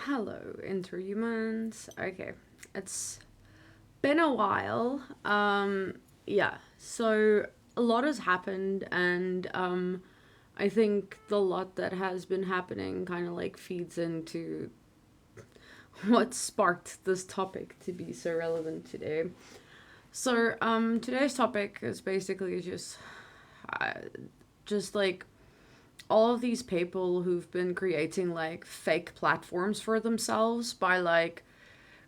Hello, interhumans. Okay, it's been a while. Yeah, so a lot has happened, and I think the lot that has been happening kind of like feeds into what sparked this topic to be so relevant today. So, today's topic is basically uh, just like all of these people who've been creating like fake platforms for themselves by like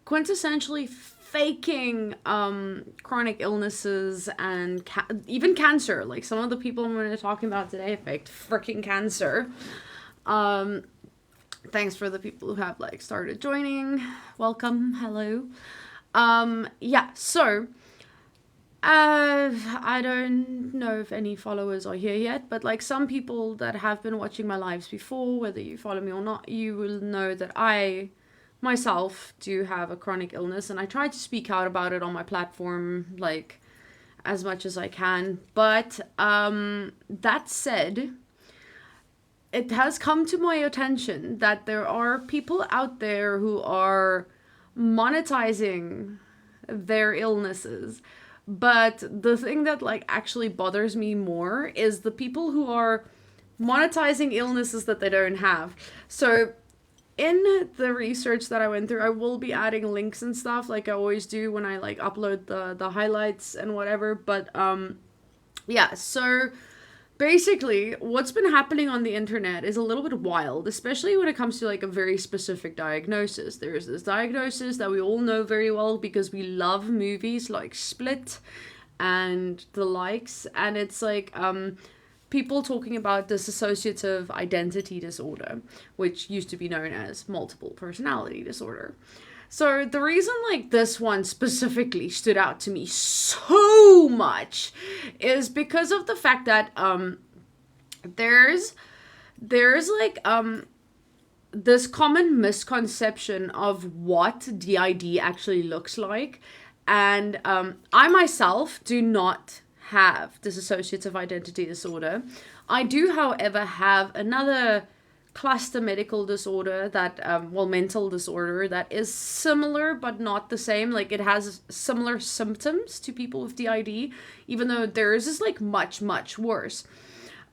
quintessentially faking chronic illnesses and even cancer. Like some of the people I'm going to be talking about today faked freaking cancer. Um, Thanks for the people who have like started joining. Welcome, hello. Yeah, so I don't know if any followers are here yet, but like some people that have been watching my lives before, whether you follow me or not, you will know that I myself do have a chronic illness, and I try to speak out about it on my platform like as much as I can. But that said, it has come to my attention that there are people out there who are monetizing their illnesses. But the thing that like actually bothers me more is the people who are monetizing illnesses that they don't have. So in the research that I went through, I will be adding links and stuff like I always do when I like upload the highlights and whatever. But yeah, so basically what's been happening on the internet is a little bit wild, especially when it comes to like a very specific diagnosis. There's this diagnosis that we all know very well because we love movies like Split and the likes, and it's like people talking about dissociative identity disorder, which used to be known as multiple personality disorder. So the reason like this one specifically stood out to me so much is because of the fact that there's like this common misconception of what DID actually looks like. And I myself do not have dissociative identity disorder. I do, however, have another cluster medical disorder that, mental disorder that is similar but not the same. Like it has similar symptoms to people with DID, even though theirs is like much, much worse.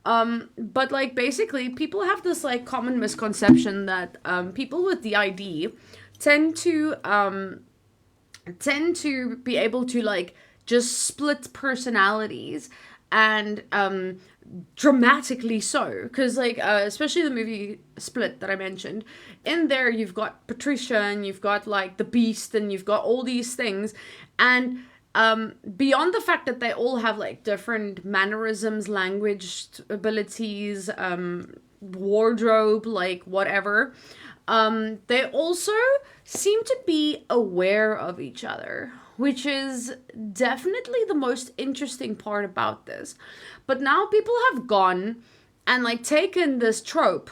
But like basically, people have this like common misconception that people with DID tend to be able to like just split personalities, and dramatically so, because like especially the movie Split that I mentioned, in there you've got Patricia and you've got like the Beast and you've got all these things, and beyond the fact that they all have like different mannerisms, language abilities, wardrobe, like whatever, they also seem to be aware of each other, which is definitely the most interesting part about this. But now people have gone and like taken this trope,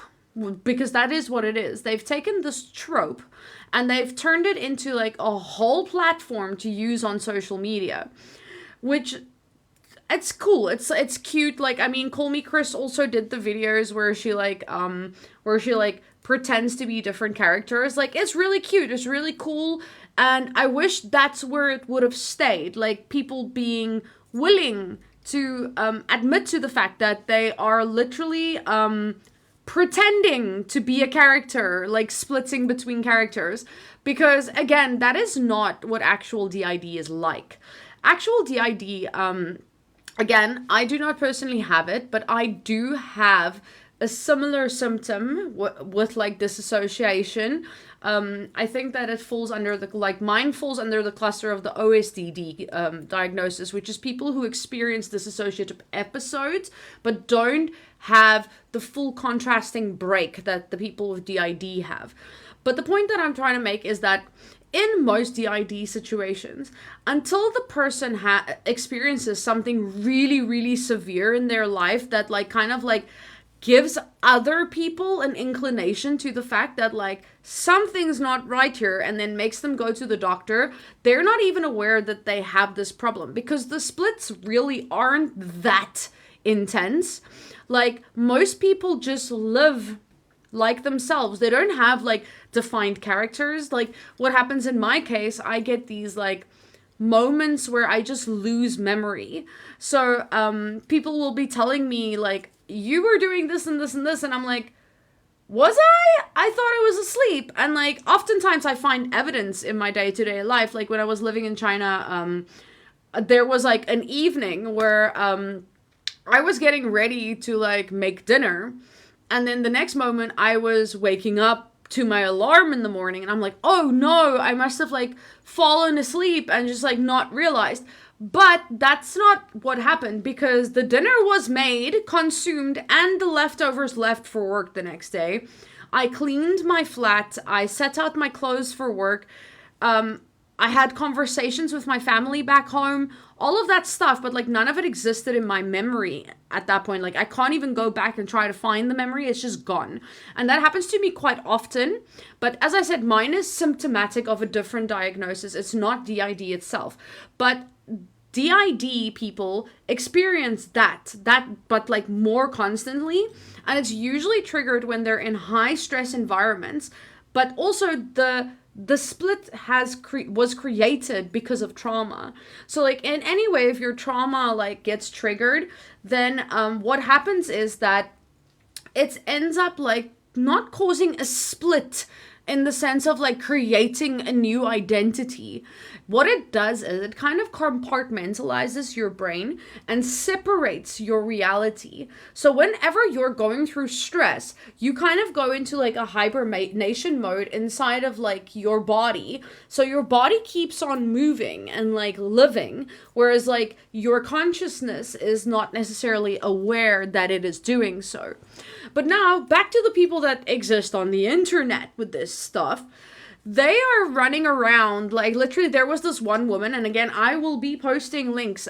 because that is what it is. They've taken this trope and they've turned it into like a whole platform to use on social media, which it's cool. It's cute. Like I mean, Call Me Chris also did the videos where she like pretends to be different characters. Like it's really cute. It's really cool. And I wish that's where it would have stayed. Like people being willing to admit to the fact that they are literally pretending to be a character, like splitting between characters. Because again, that is not what actual DID is like. Actual DID, again, I do not personally have it, but I do have a similar symptom with like disassociation. I think that it falls under the, like mine falls under the cluster of the OSDD diagnosis, which is people who experience dissociative episodes but don't have the full contrasting break that the people with DID have. But the point that I'm trying to make is that in most DID situations, until the person experiences something really, really severe in their life that like kind of like gives other people an inclination to the fact that like something's not right here, and then makes them go to the doctor, they're not even aware that they have this problem, because the splits really aren't that intense. Like most people just live like themselves. They don't have like defined characters. Like what happens in my case, I get these like moments where I just lose memory. So people will be telling me like, you were doing this and this and this, and I'm like, was I? I thought I was asleep. And like oftentimes I find evidence in my day-to-day life. Like when I was living in China, there was like an evening where I was getting ready to like make dinner, and then the next moment I was waking up to my alarm in the morning, and I'm like, oh no, I must have like fallen asleep and just like not realized. But that's not what happened, because the dinner was made, consumed, and the leftovers left for work the next day. I cleaned my flat, I set out my clothes for work. I had conversations with my family back home, all of that stuff, but like none of it existed in my memory at that point. Like I can't even go back and try to find the memory, it's just gone. And that happens to me quite often. But as I said, mine is symptomatic of a different diagnosis. It's not DID itself. But DID people experience that, but like more constantly. And it's usually triggered when they're in high stress environments, but also the split was created because of trauma. So like in any way, if your trauma like gets triggered, then what happens is that it ends up like not causing a split in the sense of like creating a new identity. What it does is it kind of compartmentalizes your brain and separates your reality. So whenever you're going through stress, you kind of go into like a hibernation mode inside of like your body. So your body keeps on moving and like living, whereas like your consciousness is not necessarily aware that it is doing so. But now back to the people that exist on the internet with this stuff. They are running around like literally. There was this one woman, and again I will be posting links.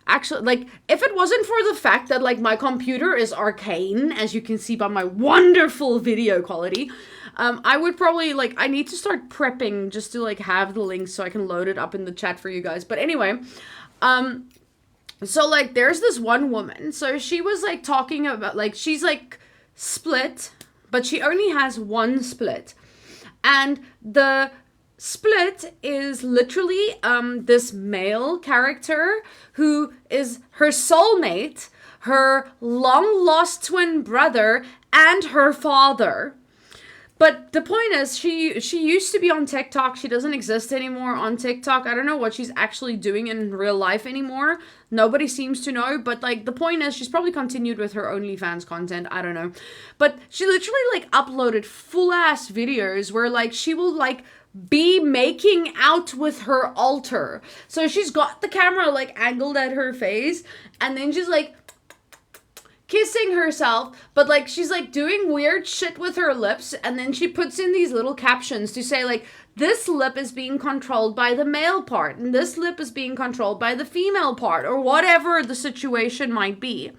Actually, like if it wasn't for the fact that like my computer is arcane, as you can see by my wonderful video quality, I would probably like, I need to start prepping just to like have the links so I can load it up in the chat for you guys. But anyway, so like there's this one woman, so she was like talking about like she's like split, but she only has one split. And the split is literally this male character who is her soulmate, her long lost twin brother, and her father. But the point is, she used to be on TikTok. She doesn't exist anymore on TikTok. I don't know what she's actually doing in real life anymore. Nobody seems to know. But like the point is, she's probably continued with her OnlyFans content. I don't know. But she literally like uploaded full ass videos where like she will like be making out with her altar. So she's got the camera like angled at her face, and then she's like kissing herself, but like she's like doing weird shit with her lips, and then she puts in these little captions to say like, this lip is being controlled by the male part and this lip is being controlled by the female part, or whatever the situation might be.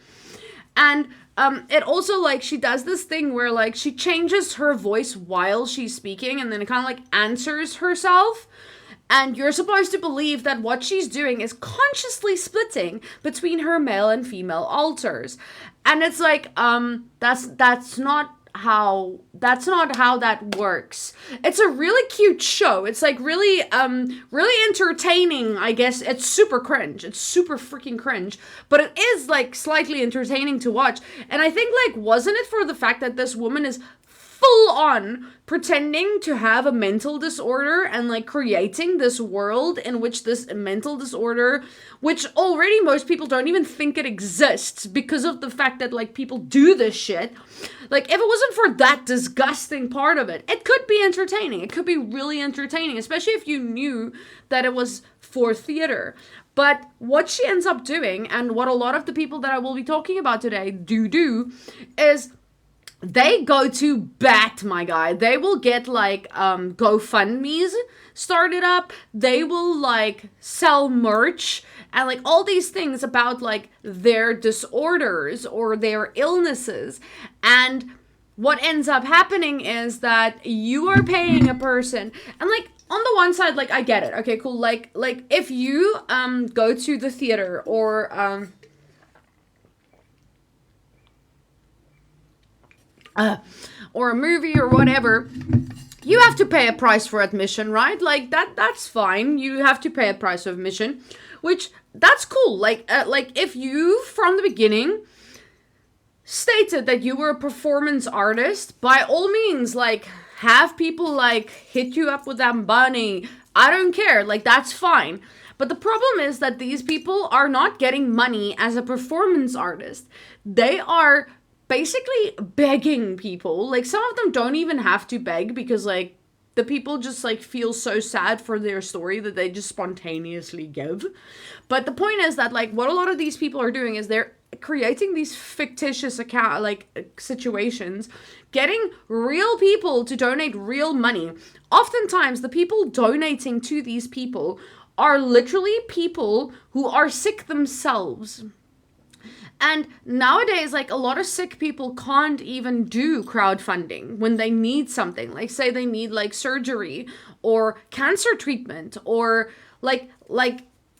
And it also like she does this thing where like she changes her voice while she's speaking, and then it kind of like answers herself. And you're supposed to believe that what she's doing is consciously splitting between her male and female alters. And it's like, that's not how that works. It's a really cute show. It's like really entertaining, I guess. It's super cringe. It's super freaking cringe. But it is like slightly entertaining to watch. And I think like, wasn't it for the fact that this woman is full on pretending to have a mental disorder and like creating this world in which this mental disorder, which already most people don't even think it exists because of the fact that like people do this shit. Like if it wasn't for that disgusting part of it, it could be entertaining. It could be really entertaining, especially if you knew that it was for theater. But what she ends up doing, and what a lot of the people that I will be talking about today do is they go to bat, my guy. They will get like GoFundMes started up. They will like sell merch and like all these things about like their disorders or their illnesses. And what ends up happening is that you are paying a person, and like on the one side, like I get it. Okay, cool. Like if you go to the theater or or a movie or whatever, you have to pay a price for admission, right? Like that's fine. You have to pay a price of admission, which that's cool. Like if you from the beginning stated that you were a performance artist, by all means, like, have people like hit you up with that money. I don't care. Like, that's fine. But the problem is that these people are not getting money as a performance artist. They are basically begging people. Like, some of them don't even have to beg because, like, the people just, like, feel so sad for their story that they just spontaneously give. But the point is that, like, what a lot of these people are doing is they're creating these fictitious situations, getting real people to donate real money. Oftentimes, the people donating to these people are literally people who are sick themselves. And nowadays, like, a lot of sick people can't even do crowdfunding when they need something. Like, say they need, like, surgery or cancer treatment, or like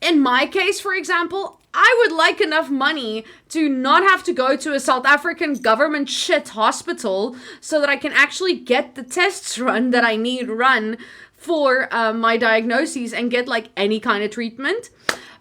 in my case, for example, I would like enough money to not have to go to a South African government shit hospital so that I can actually get the tests run that I need run for my diagnoses and get, like, any kind of treatment.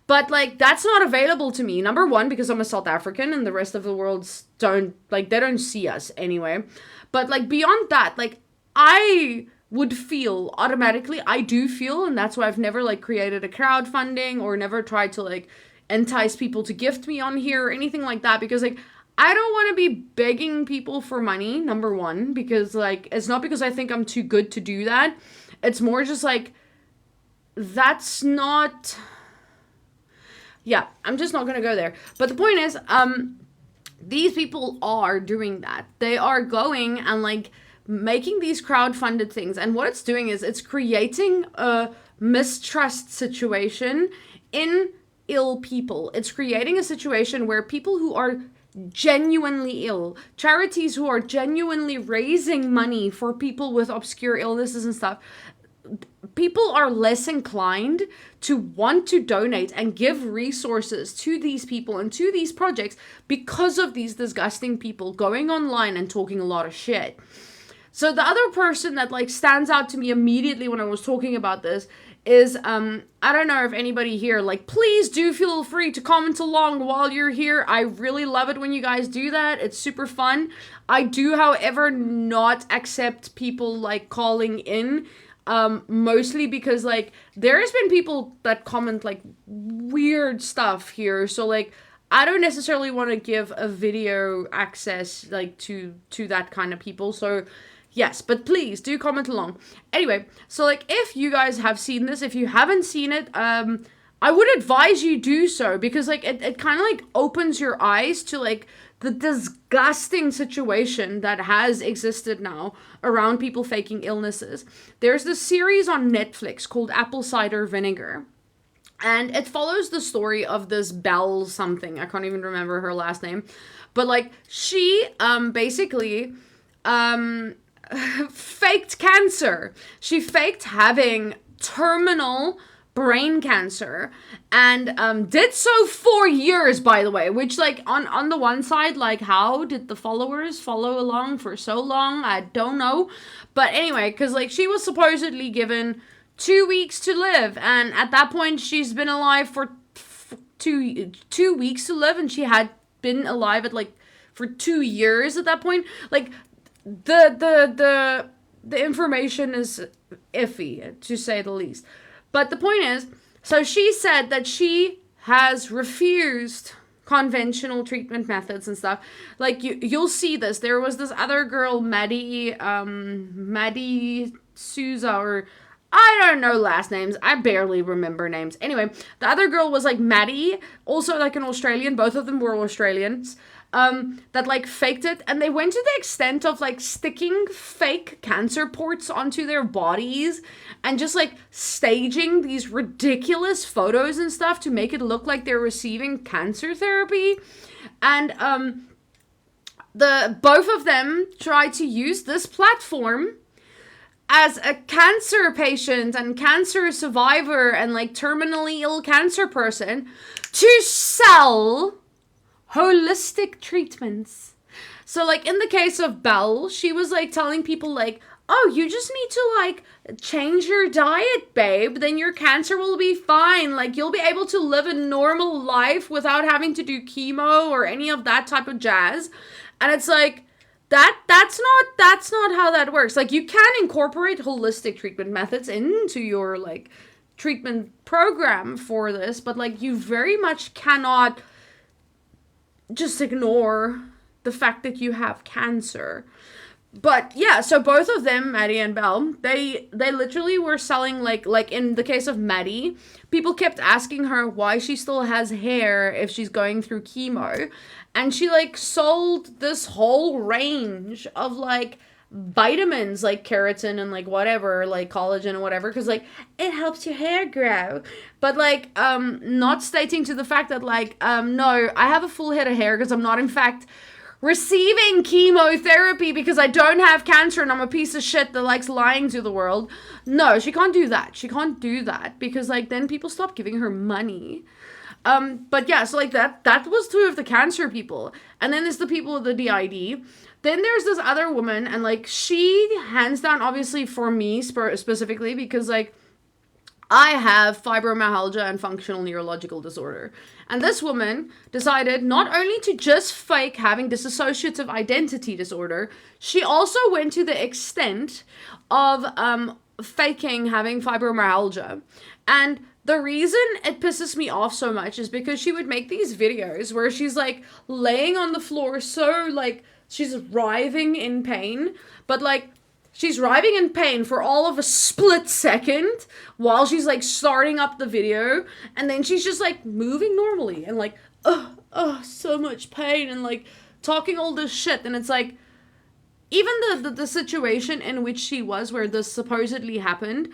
But, like, that's not available to me. Number one, because I'm a South African and the rest of the world don't, like, they don't see us anyway. But, like, beyond that, like, I would feel automatically, I do feel, and that's why I've never, like, created a crowdfunding or never tried to, like, entice people to gift me on here or anything like that, because, like, I don't want to be begging people for money, number one, because, like, it's not because I think I'm too good to do that. It's more just, like, that's not... Yeah, I'm just not going to go there. But the point is, these people are doing that. They are going and, like, making these crowdfunded things. And what it's doing is it's creating a mistrust situation in ill people. It's creating a situation where people who are genuinely ill, charities who are genuinely raising money for people with obscure illnesses and stuff, people are less inclined to want to donate and give resources to these people and to these projects because of these disgusting people going online and talking a lot of shit. So the other person that, like, stands out to me immediately when I was talking about this is, I don't know if anybody here, like, please do feel free to comment along while you're here. I really love it when you guys do that. It's super fun. I do, however, not accept people, like, calling in, mostly because, like, there has been people that comment, like, weird stuff here. So, like, I don't necessarily want to give a video access, like, to that kind of people. So, yes, but please do comment along. Anyway, so, like, if you guys have seen this, if you haven't seen it, I would advise you do so, because, like, it kind of, like, opens your eyes to, like, the disgusting situation that has existed now around people faking illnesses. There's this series on Netflix called Apple Cider Vinegar. And it follows the story of this Belle something. I can't even remember her last name. But, like, she basically faked cancer. She faked having terminal brain cancer, and did so for years, by the way, which, like, on the one side, like, how did the followers follow along for so long? I don't know. But anyway, because, like, she was supposedly given 2 weeks to live, and at that point she's been alive for 2 weeks to live, and she had been alive at, like, for 2 years at that point. Like, the information is iffy, to say the least. But the point is, so she said that she has refused conventional treatment methods and stuff. Like, you'll see this. There was this other girl, Maddie Souza, or I don't know last names. I barely remember names. Anyway, the other girl was, like, Maddie, also, like, an Australian. Both of them were Australians. That, like, faked it, and they went to the extent of, like, sticking fake cancer ports onto their bodies and just, like, staging these ridiculous photos and stuff to make it look like they're receiving cancer therapy. And both of them tried to use this platform as a cancer patient and cancer survivor and, like, terminally ill cancer person to sell holistic treatments. So, like, in the case of Belle, she was, like, telling people, like, oh, you just need to, like, change your diet, babe. Then your cancer will be fine. Like, you'll be able to live a normal life without having to do chemo or any of that type of jazz. And it's like, that's not how that works. Like, you can incorporate holistic treatment methods into your, like, treatment program for this, but, like, you very much cannot just ignore the fact that you have cancer. But yeah, so both of them, Maddie and Belle, they literally were selling, like in the case of Maddie, people kept asking her why she still has hair if she's going through chemo, and she, like, sold this whole range of, like, vitamins, like keratin and, like, whatever, like collagen and whatever, because, like, it helps your hair grow. But, like, not stating to the fact that, like, no, I have a full head of hair because I'm not, in fact, receiving chemotherapy because I don't have cancer and I'm a piece of shit that likes lying to the world. No, she can't do that. She can't do that because, like, then people stop giving her money. But yeah, so, like, that was two of the cancer people. And then there's the people with the DID. Then there's this other woman, and, like, she, hands down, obviously for me specifically, because, like, I have fibromyalgia and functional neurological disorder. And this woman decided not only to just fake having dissociative identity disorder, she also went to the extent of faking having fibromyalgia. And the reason it pisses me off so much is because she would make these videos where she's, like, laying on the floor, so, like, she's writhing in pain, but, like, she's writhing in pain for all of a split second while she's, like, starting up the video, and then she's just, like, moving normally and, like, so much pain, and, like, talking all this shit. And it's like, even the situation in which she was, where this supposedly happened,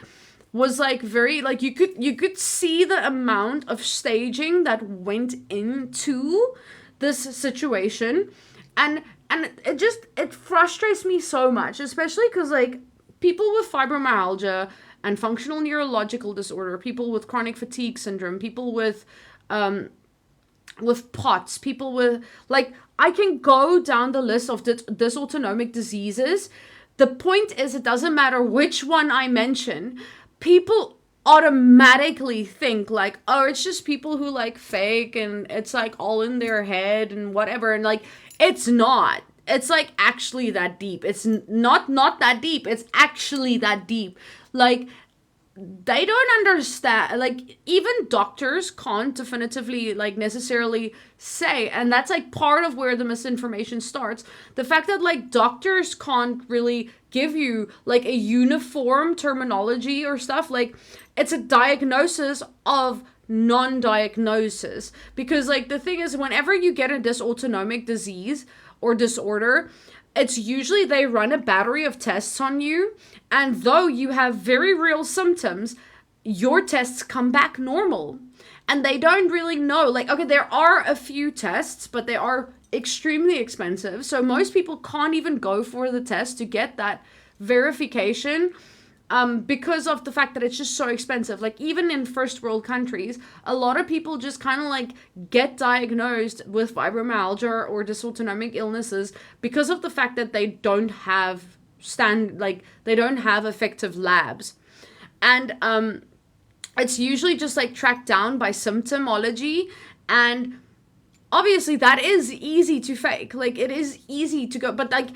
was, like, very, like, you could see the amount of staging that went into this situation. And it frustrates me so much, especially because, like, people with fibromyalgia and functional neurological disorder, people with chronic fatigue syndrome, people with POTS, people with, like, I can go down the list of dysautonomic diseases. The point is, it doesn't matter which one I mention, people automatically think, like, oh, it's just people who, like, fake, and it's, like, all in their head and whatever. And, like, it's not. It's, like, actually that deep. It's not that deep. It's actually that deep. Like, they don't understand. Like, even doctors can't definitively, like, necessarily say. And that's, like, part of where the misinformation starts. The fact that, like, doctors can't really give you, like, a uniform terminology or stuff. Like, it's a diagnosis of non-diagnosis. Because, like, the thing is, whenever you get a dysautonomic disease or disorder, it's usually they run a battery of tests on you, and though you have very real symptoms, your tests come back normal. And they don't really know, like, okay, there are a few tests, but they are extremely expensive, so most people can't even go for the test to get that verification, because of the fact that it's just so expensive. Like, even in first world countries, a lot of people just kind of, like, get diagnosed with fibromyalgia or dysautonomic illnesses because of the fact that they don't have they don't have effective labs. And it's usually just, like, tracked down by symptomology, and obviously that is easy to fake. Like, it is easy to go, but, like,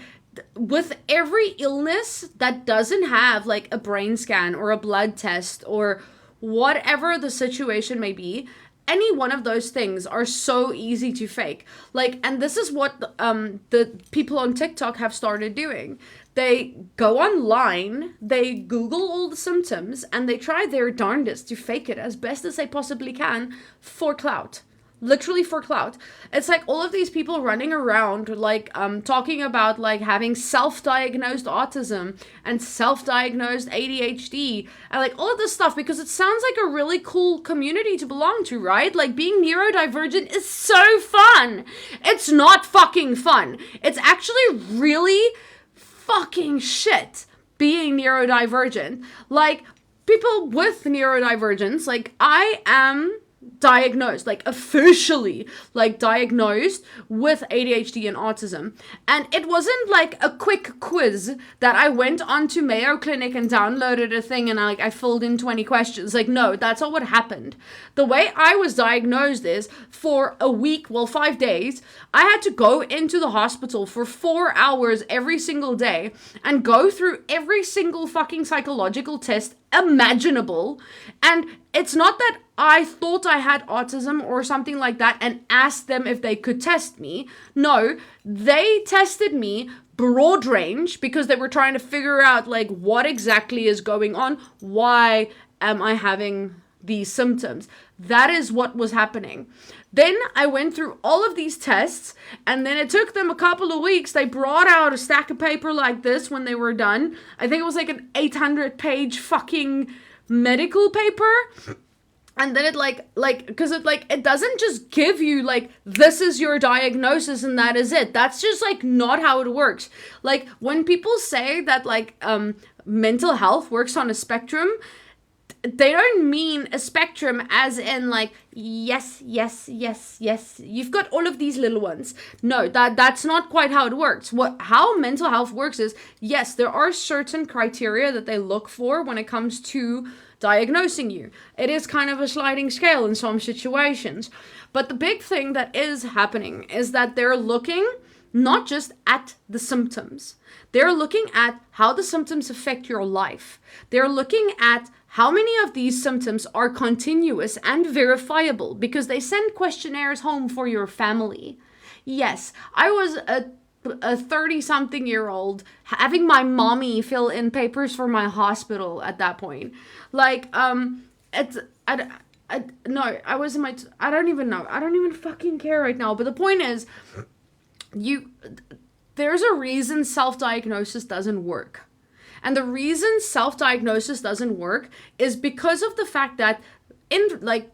with every illness that doesn't have, like, a brain scan or a blood test or whatever the situation may be, any one of those things are so easy to fake. Like, and this is what the people on TikTok have started doing. They go online, they Google all the symptoms, and they try their darndest to fake it as best as they possibly can for clout. Literally for clout. It's like all of these people running around, like, talking about, like, having self-diagnosed autism and self-diagnosed ADHD and, like, all of this stuff because it sounds like a really cool community to belong to, right? Like, being neurodivergent is so fun. It's not fucking fun. It's actually really fucking shit being neurodivergent. Like, people with neurodivergence, like, I am diagnosed, like officially like diagnosed with ADHD and autism. And it wasn't like a quick quiz that I went onto Mayo Clinic and downloaded a thing and I filled in 20 questions. Like, no, that's not what happened. The way I was diagnosed is for a week, well, 5 days, I had to go into the hospital for 4 hours every single day and go through every single fucking psychological test imaginable. And it's not that I thought I had autism or something like that and asked them if they could test me. No, they tested me broad range because they were trying to figure out like what exactly is going on. Why am I having these symptoms? That is what was happening. Then I went through all of these tests, and then it took them a couple of weeks. They brought out a stack of paper like this when they were done. I think it was like an 800-page fucking medical paper. And then it doesn't just give you like, this is your diagnosis and that is it. That's just like not how it works. Like when people say that like mental health works on a spectrum, they don't mean a spectrum as in like, yes, you've got all of these little ones. No, that's not quite how it works. How mental health works is, yes, there are certain criteria that they look for when it comes to diagnosing you. It is kind of a sliding scale in some situations. But the big thing that is happening is that they're looking not just at the symptoms. They're looking at how the symptoms affect your life. They're looking at how many of these symptoms are continuous and verifiable, because they send questionnaires home for your family. Yes, I was a 30-something-year-old having my mommy fill in papers for my hospital at that point. Like, it's, no, I was in my, I don't even know. I don't even fucking care right now. But the point is, there's a reason self-diagnosis doesn't work. And the reason self-diagnosis doesn't work is because of the fact that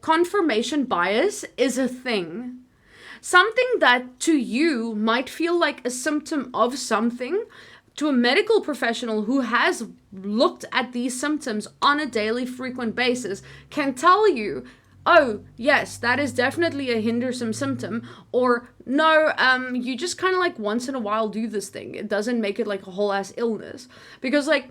confirmation bias is a thing. Something that to you might feel like a symptom of something, to a medical professional who has looked at these symptoms on a daily, frequent basis, can tell you, oh, yes, that is definitely a hindersome symptom, or no, you just kind of like once in a while do this thing. It doesn't make it like a whole ass illness. Because like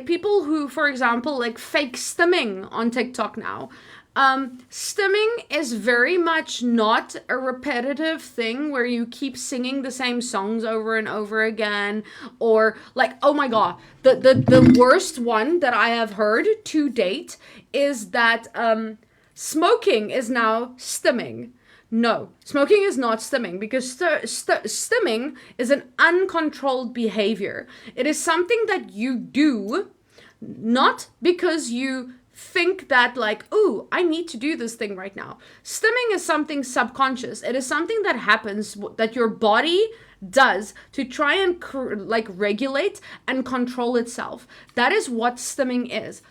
people who, for example, like fake stimming on TikTok now, stimming is very much not a repetitive thing where you keep singing the same songs over and over again, or like, oh my god, the worst one that I have heard to date is that, smoking is now stimming. No, smoking is not stimming, because stimming is an uncontrolled behavior. It is something that you do, not because you think that like, ooh, I need to do this thing right now. Stimming is something subconscious. It is something that happens, that your body does to try and regulate and control itself. That is what stimming is.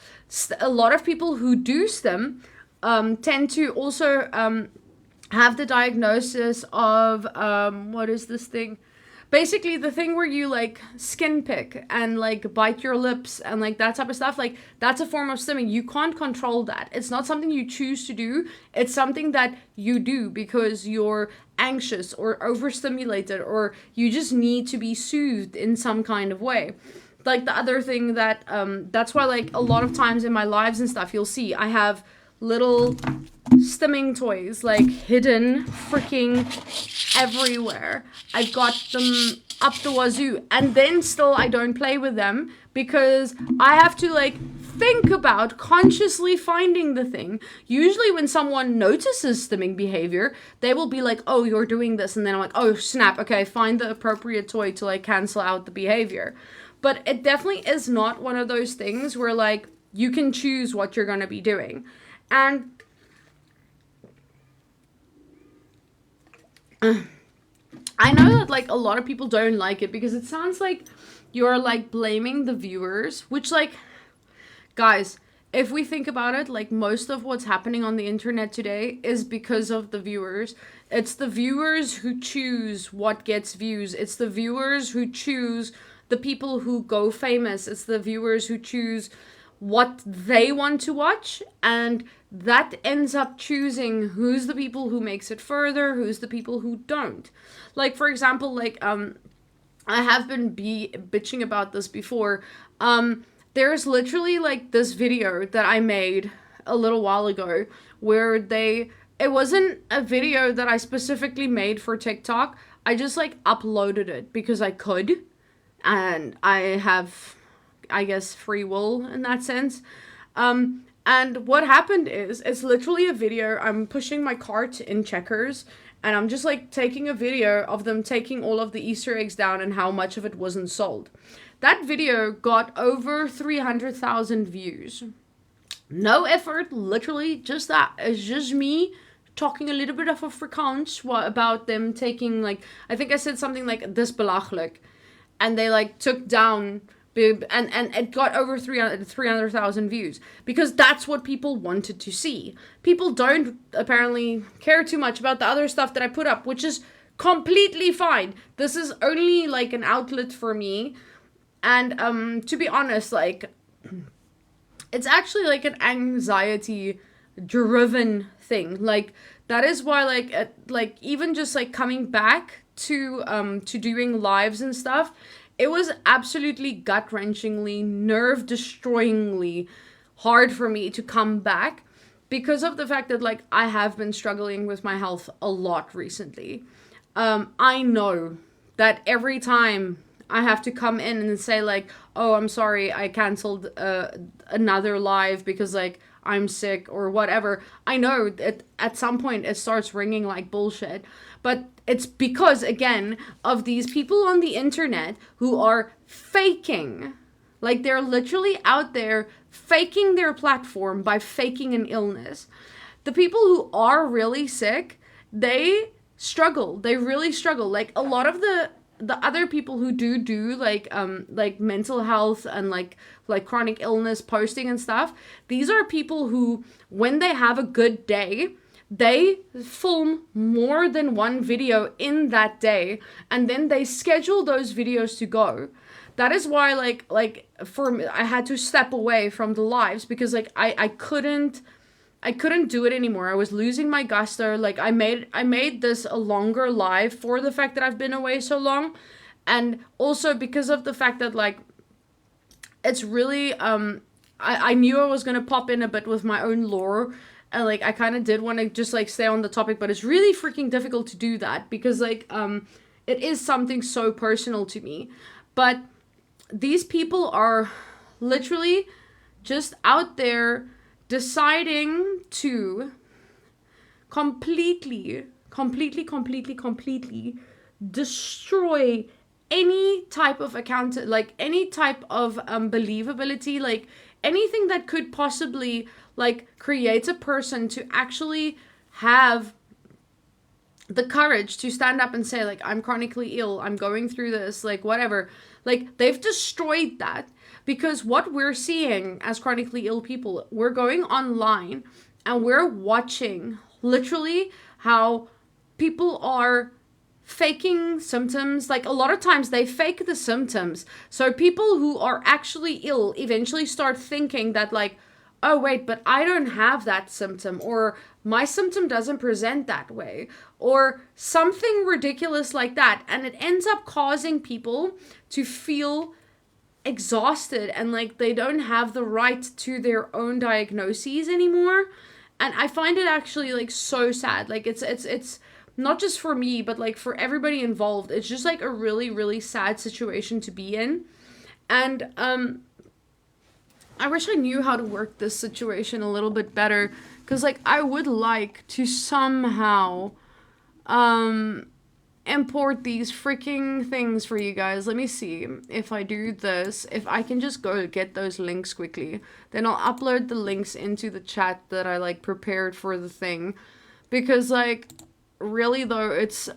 A lot of people who do stim tend to also have the diagnosis of what is this thing? Basically the thing where you like skin pick and like bite your lips and like that type of stuff. Like that's a form of stimming. You can't control that. It's not something you choose to do. It's something that you do because you're anxious or overstimulated, or you just need to be soothed in some kind of way. Like the other thing that that's why like a lot of times in my lives and stuff, you'll see I have little stimming toys like hidden freaking everywhere. I've got them up the wazoo, and then still I don't play with them because I have to like think about consciously finding the thing. Usually when someone notices stimming behavior, they will be like, oh, you're doing this, and then I'm like, oh snap, okay, find the appropriate toy to like cancel out the behavior. But it definitely is not one of those things where like you can choose what you're going to be doing. And I know that like a lot of people don't like it because it sounds like you're like blaming the viewers, which like, guys, if we think about it, like most of what's happening on the internet today is because of the viewers. It's the viewers who choose what gets views. It's the viewers who choose the people who go famous. It's the viewers who choose what they want to watch, and that ends up choosing who's the people who makes it further, who's the people who don't. Like, for example, like I have been bitching about this before. There's literally like this video that I made a little while ago where it wasn't a video that I specifically made for TikTok. I just like uploaded it because I could, and I have, I guess, free will in that sense. And what happened is, it's literally a video. I'm pushing my cart in Checkers, and I'm just like taking a video of them taking all of the Easter eggs down and how much of it wasn't sold. That video got over 300,000 views. No effort, literally just that. It's just me talking a little bit of Afrikaans about them taking, like, I think I said something like, "Dis belachelijk." And they like took down, and it got over 300,000 views because that's what people wanted to see. People don't apparently care too much about the other stuff that I put up, which is completely fine. This is only like an outlet for me. And to be honest, like, it's actually like an anxiety driven thing. Like, that is why, like even just like coming back to doing lives and stuff, it was absolutely gut-wrenchingly, nerve-destroyingly hard for me to come back because of the fact that, like, I have been struggling with my health a lot recently. I know that every time I have to come in and say, like, "Oh, I'm sorry, I canceled another live because, like, I'm sick," or whatever. I know that at some point it starts ringing like bullshit. But it's because, again, of these people on the internet who are faking. Like, they're literally out there faking their platform by faking an illness. The people who are really sick, they struggle. They really struggle. Like, a lot of the other people who do like mental health and like chronic illness posting and stuff, these are people who, when they have a good day, they film more than one video in that day, and then they schedule those videos to go. That is why, like for me, I had to step away from the lives because, like, I couldn't do it anymore. I was losing my gusto. Like, I made this a longer live for the fact that I've been away so long, and also because of the fact that, like, it's really I knew I was gonna pop in a bit with my own lore. And, like, I kind of did want to just, like, stay on the topic, but it's really freaking difficult to do that because, like, it is something so personal to me. But these people are literally just out there deciding to completely destroy any type of any type of believability, like, anything that could possibly, like, create a person to actually have the courage to stand up and say, like, "I'm chronically ill, I'm going through this," like, whatever. Like, they've destroyed that because what we're seeing as chronically ill people, we're going online and we're watching literally how people are faking symptoms. Like, a lot of times they fake the symptoms. So people who are actually ill eventually start thinking that, like, "Oh, wait, but I don't have that symptom," or "My symptom doesn't present that way," or something ridiculous like that. And it ends up causing people to feel exhausted and like they don't have the right to their own diagnoses anymore. And I find it actually, like, so sad. Like, it's not just for me, but, like, for everybody involved. It's just, like, a really, really sad situation to be in. And I wish I knew how to work this situation a little bit better, because, like, I would like to somehow import these freaking things for you guys. Let me see if I do this, if I can just go get those links quickly. Then I'll upload the links into the chat that I, like, prepared for the thing. Because, like, really though, it's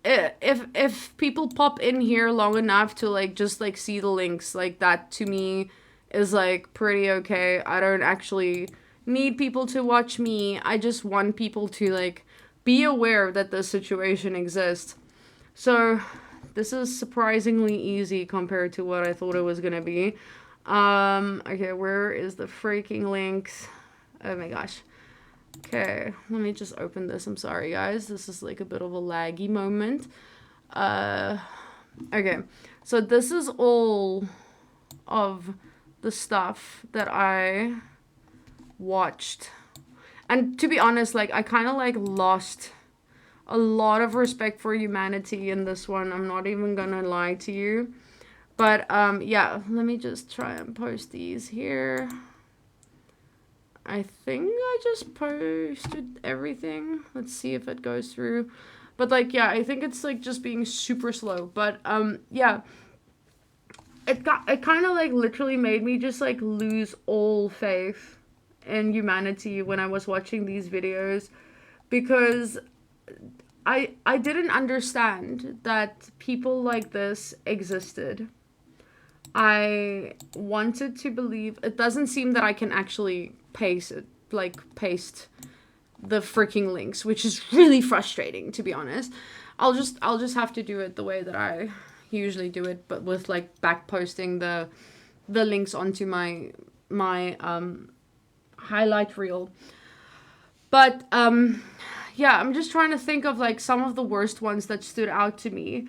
if people pop in here long enough to, like, just, like, see the links, like, that to me is, like, pretty okay. I don't actually need people to watch me. I just want people to, like, be aware that this situation exists. So this is surprisingly easy compared to what I thought it was gonna be. Okay, where is the freaking links? Oh my gosh. Okay, let me just open this. I'm sorry, guys. This is like a bit of a laggy moment. Okay, so this is all of the stuff that I watched. And to be honest, like, I kind of like lost a lot of respect for humanity in this one. I'm not even gonna lie to you. But yeah, let me just try and post these here. I think I just posted everything. Let's see if it goes through. But like, yeah, I think it's like just being super slow. But yeah, it kind of like literally made me just like lose all faith in humanity when I was watching these videos, because I didn't understand that people like this existed. I wanted to believe. It doesn't seem that I can actually paste the freaking links, which is really frustrating, to be honest. I'll just have to do it the way that I usually do it, but with like back posting the links onto my highlight reel. But yeah, I'm just trying to think of like some of the worst ones that stood out to me.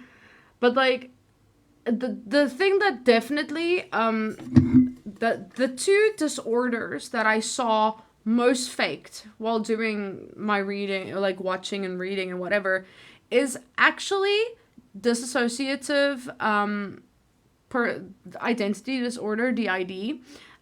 But like the thing that definitely the two disorders that I saw most faked while doing my reading, or like watching and reading and whatever, is actually dissociative identity disorder, DID,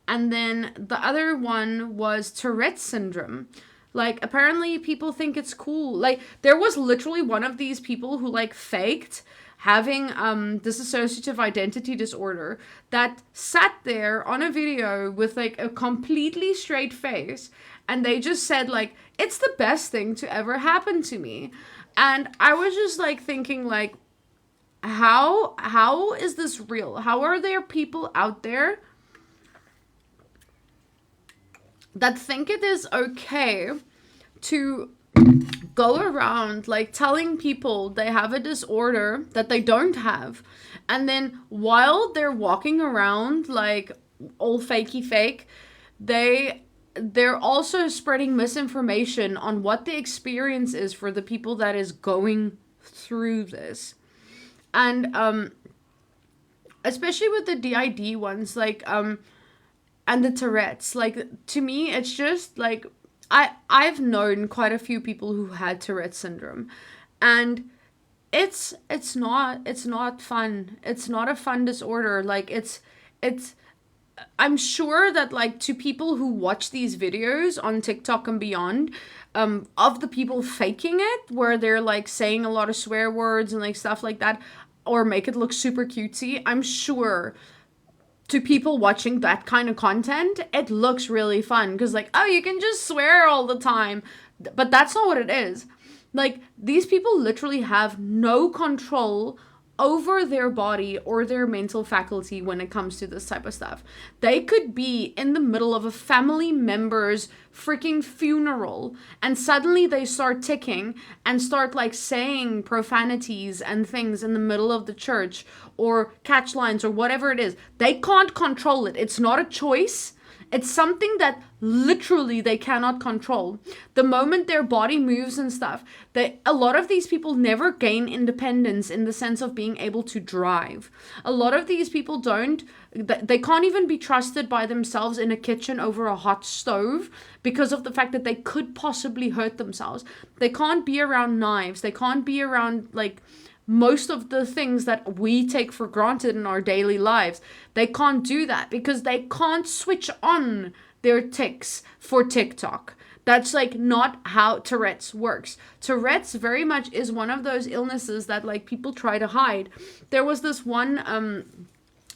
and then the other one was Tourette's syndrome. Like, apparently people think it's cool. Like, there was literally one of these people who like faked having dissociative identity disorder that sat there on a video with like a completely straight face, and they just said like, it's the best thing to ever happen to me. And I was just like thinking like, how is this real? How are there people out there that think it is okay to go around like telling people they have a disorder that they don't have, and then while they're walking around like all fakey fake, they're also spreading misinformation on what the experience is for the people that is going through this. And especially with the DID ones, like and the Tourette's, like, to me it's just like, I've known quite a few people who had Tourette's syndrome, and it's not fun. It's not a fun disorder. Like, it's I'm sure that like to people who watch these videos on TikTok and beyond, of the people faking it, where they're like saying a lot of swear words and like stuff like that, or make it look super cutesy, I'm sure to people watching that kind of content, it looks really fun because, like, oh, you can just swear all the time. But that's not what it is. Like, these people literally have no control over their body or their mental faculty when it comes to this type of stuff. They could be in the middle of a family member's freaking funeral, and suddenly they start ticking and start like saying profanities and things in the middle of the church, or catch lines or whatever it is. They can't control it. It's not a choice. It's something that literally they cannot control. The moment their body moves and stuff, a lot of these people never gain independence in the sense of being able to drive. A lot of these people they can't even be trusted by themselves in a kitchen over a hot stove because of the fact that they could possibly hurt themselves. They can't be around knives. They can't be around like most of the things that we take for granted in our daily lives. They can't do that because they can't switch on their tics for TikTok. That's like not how Tourette's works. Tourette's very much is one of those illnesses that like people try to hide. There was this one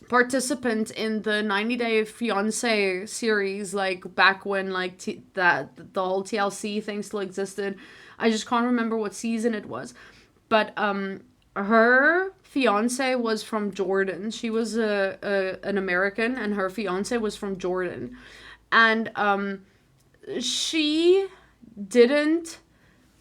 participant in the 90 Day Fiance series, like back when like the whole TLC thing still existed. I just can't remember what season it was. But her fiance was from Jordan. She was an American, and her fiance was from Jordan. And she didn't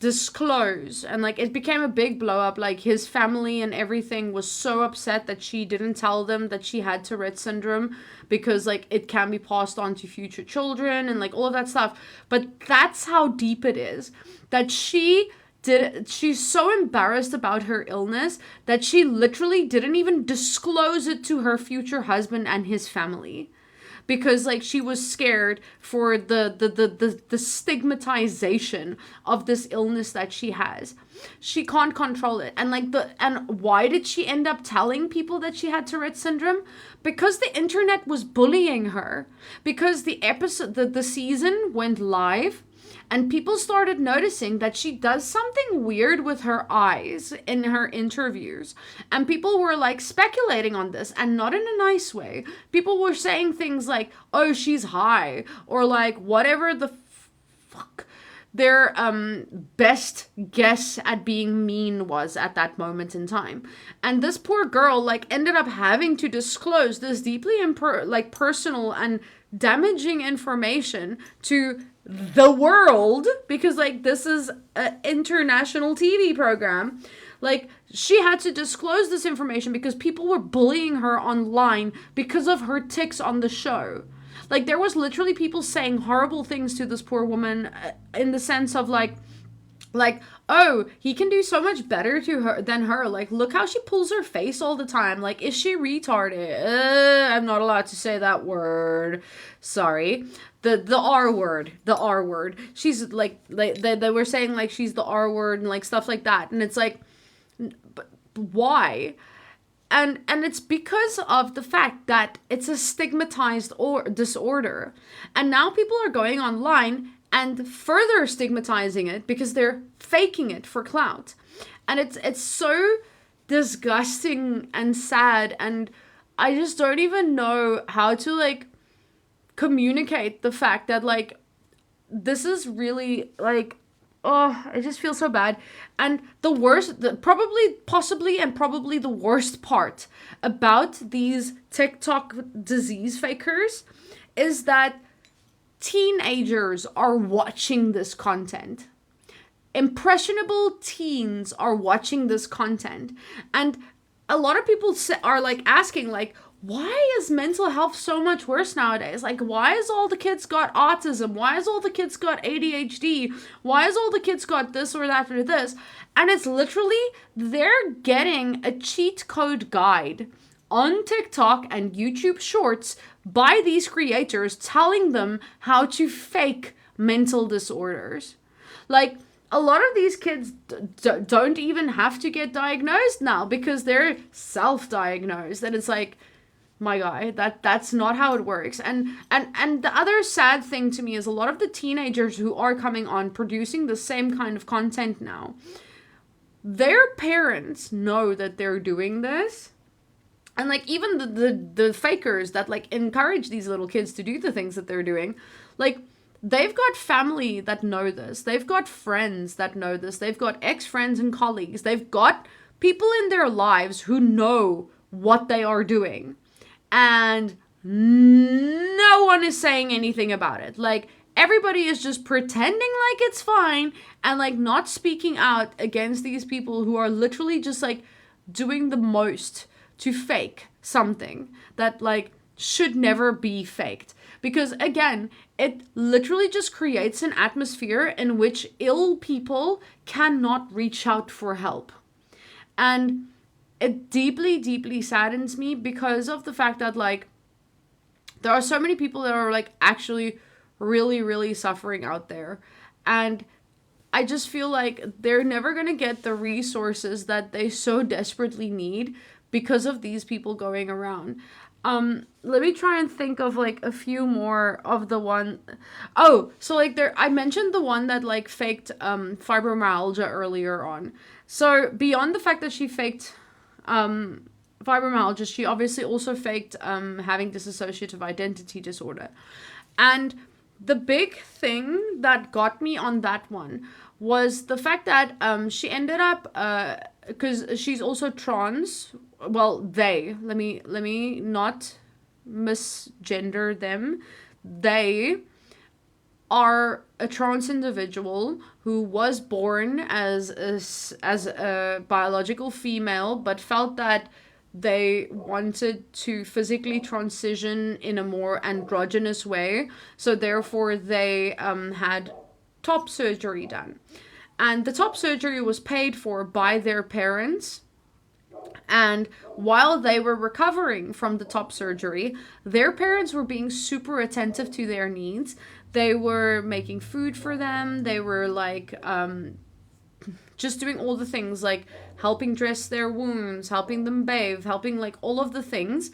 disclose, and like it became a big blow up. Like his family and everything was so upset that she didn't tell them that she had Tourette syndrome, because like it can be passed on to future children and like all of that stuff. But that's how deep it is, that she's so embarrassed about her illness that she literally didn't even disclose it to her future husband and his family, because like she was scared for the stigmatization of this illness that she has. She can't control it. And like and why did she end up telling people that she had Tourette syndrome? Because the internet was bullying her. Because the season went live, and people started noticing that she does something weird with her eyes in her interviews. And people were like speculating on this, and not in a nice way. People were saying things like, oh, she's high, or like whatever the fuck their best guess at being mean was at that moment in time. And this poor girl like ended up having to disclose this deeply personal and damaging information to the world, because like this is an international TV program. Like she had to disclose this information because people were bullying her online because of her tics on the show. Like there was literally people saying horrible things to this poor woman, in the sense of like, oh, he can do so much better to her than her. Like, look how she pulls her face all the time. Like, is she retarded? I'm not allowed to say that word. Sorry. The R word. The R word. She's like they were saying like she's the R word and like stuff like that. And it's like, but why? And it's because of the fact that it's a stigmatized disorder. And now people are going online and further stigmatizing it because they're faking it for clout. And it's so disgusting and sad, and I just don't even know how to like communicate the fact that like this is really like, oh, I just feel so bad. And the worst, possibly the worst part about these TikTok disease fakers is that teenagers are watching this content. Impressionable teens are watching this content. And a lot of people are like asking like, why is mental health so much worse nowadays? Like, why is all the kids got autism? Why is all the kids got ADHD? Why is all the kids got this or that or this? And it's literally, they're getting a cheat code guide on TikTok and YouTube Shorts by these creators telling them how to fake mental disorders. Like, a lot of these kids don't even have to get diagnosed now because they're self-diagnosed. And it's like, my guy, that's not how it works. And the other sad thing to me is a lot of the teenagers who are coming on producing the same kind of content now, their parents know that they're doing this. And like even the fakers that like encourage these little kids to do the things that they're doing, like they've got family that know this. They've got friends that know this. They've got ex-friends and colleagues. They've got people in their lives who know what they are doing. And no one is saying anything about it. Like, everybody is just pretending like it's fine and, like, not speaking out against these people who are literally just, like, doing the most to fake something that, like, should never be faked. Because, again, it literally just creates an atmosphere in which ill people cannot reach out for help. And it deeply, deeply saddens me because of the fact that, like, there are so many people that are, like, actually really, really suffering out there. And I just feel like they're never going to get the resources that they so desperately need because of these people going around. Let me try and think of, like, a few more of the one. Oh, so, like, I mentioned the one that, like, faked fibromyalgia earlier on. So, beyond the fact that she faked fibromyalgia, she obviously also faked having dissociative identity disorder. And the big thing that got me on that one was the fact that she ended up, because she's also trans. Well, let me not misgender them. They are a trans individual who was born as a biological female but felt that they wanted to physically transition in a more androgynous way, so therefore they had top surgery done, and the top surgery was paid for by their parents. And while they were recovering from the top surgery, their parents were being super attentive to their needs. They were making food for them. They were like just doing all the things, like helping dress their wounds, helping them bathe, helping like all of the things.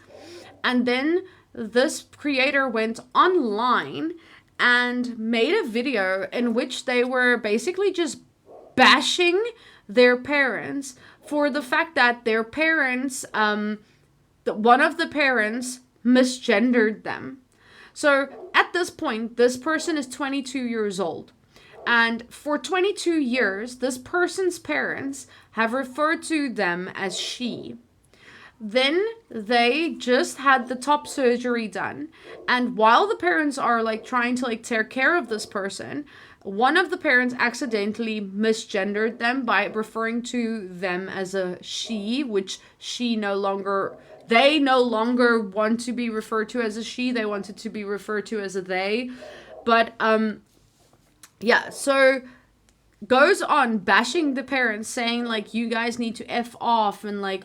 And then this creator went online and made a video in which they were basically just bashing their parents for the fact that their parents, one of the parents misgendered them. So at this point, this person is 22 years old. And for 22 years, this person's parents have referred to them as she. Then they just had the top surgery done. And while the parents are like trying to like take care of this person, one of the parents accidentally misgendered them by referring to them as a she, which they no longer want to be referred to as a she. They wanted to be referred to as a they. But yeah, so goes on bashing the parents, saying like, you guys need to F off, and like,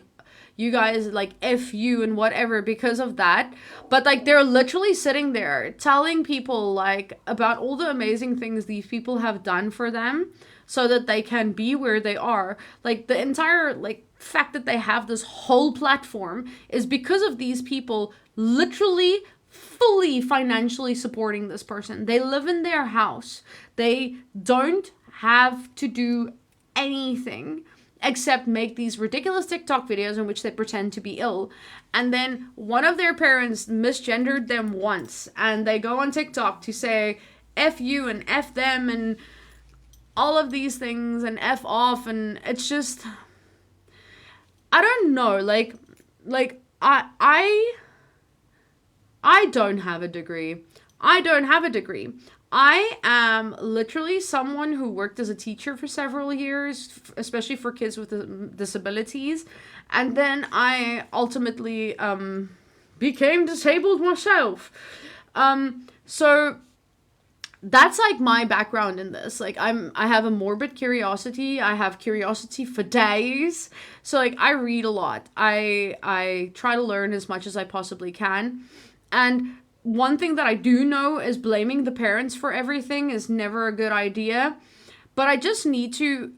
you guys like F you and whatever because of that. But like, they're literally sitting there telling people like about all the amazing things these people have done for them so that they can be where they are. Like, the entire like fact that they have this whole platform is because of these people literally fully financially supporting this person. They live in their house. They don't have to do anything except make these ridiculous TikTok videos in which they pretend to be ill. And then one of their parents misgendered them once, and they go on TikTok to say F you and F them and all of these things and F off, and it's just, I don't know, like I don't have a degree. I am literally someone who worked as a teacher for several years, especially for kids with disabilities. And then I ultimately became disabled myself. So that's like my background in this. Like, I have a morbid curiosity. I have curiosity for days. So like, I read a lot. I try to learn as much as I possibly can. And one thing that I do know is blaming the parents for everything is never a good idea. But I need to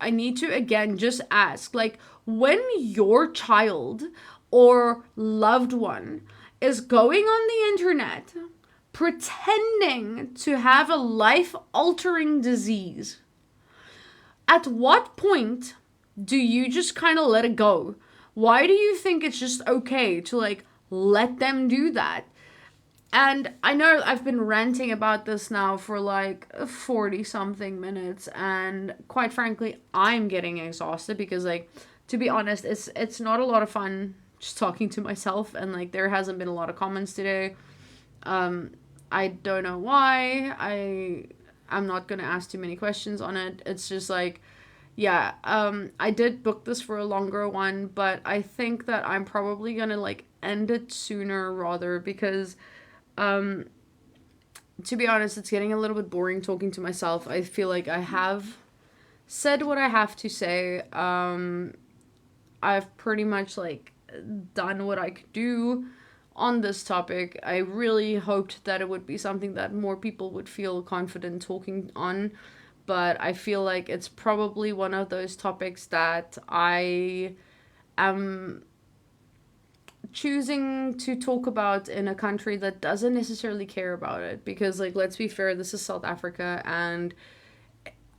again just ask, like, when your child or loved one is going on the internet pretending to have a life-altering disease, at what point do you just kind of let it go? Why do you think it's just okay to like let them do that? And I know I've been ranting about this now for like 40 something minutes, and quite frankly, I'm getting exhausted because, like, to be honest, it's not a lot of fun just talking to myself, and like, there hasn't been a lot of comments today. I don't know why. I'm not going to ask too many questions on it. It's just like, yeah, I did book this for a longer one, but I think that I'm probably going to like end it sooner rather, because to be honest, it's getting a little bit boring talking to myself. I feel like I have said what I have to say. I've pretty much like done what I could do on this topic. I really hoped that it would be something that more people would feel confident talking on, but I feel like it's probably one of those topics that I am choosing to talk about in a country that doesn't necessarily care about it, because like, let's be fair, this is South Africa, and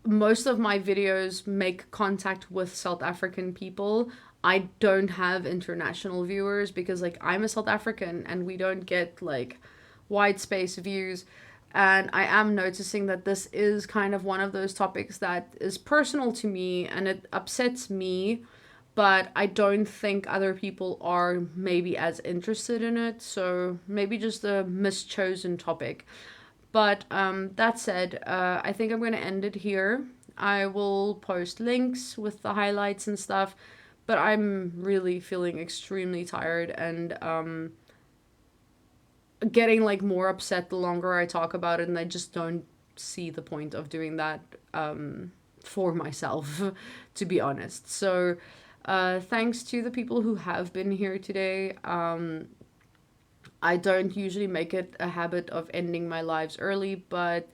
most of my videos make contact with South African people. I don't have international viewers because like, I'm a South African and we don't get like wide space views. And I am noticing that this is kind of one of those topics that is personal to me and it upsets me, but I don't think other people are maybe as interested in it. So maybe just a mischosen topic. But that said, I think I'm going to end it here. I will post links with the highlights and stuff, but I'm really feeling extremely tired and getting like more upset the longer I talk about it, and I just don't see the point of doing that for myself, to be honest. So, thanks to the people who have been here today. I don't usually make it a habit of ending my lives early, but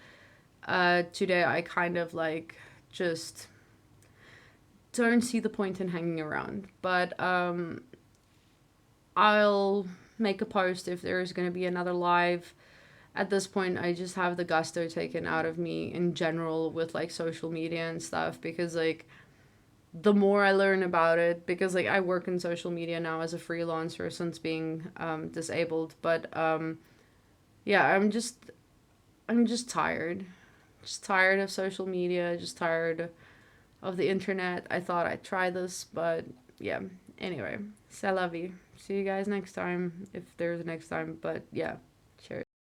today I kind of like just don't see the point in hanging around. But I'll make a post if there's going to be another live. At this point, I just have the gusto taken out of me in general with like social media and stuff, because like the more I learn about it, because like I work in social media now as a freelancer since being disabled, but yeah, I'm just tired. Just tired of social media, just tired of the internet. I thought I'd try this, but yeah. Anyway, c'est la vie. See you guys next time if there's a next time, but yeah.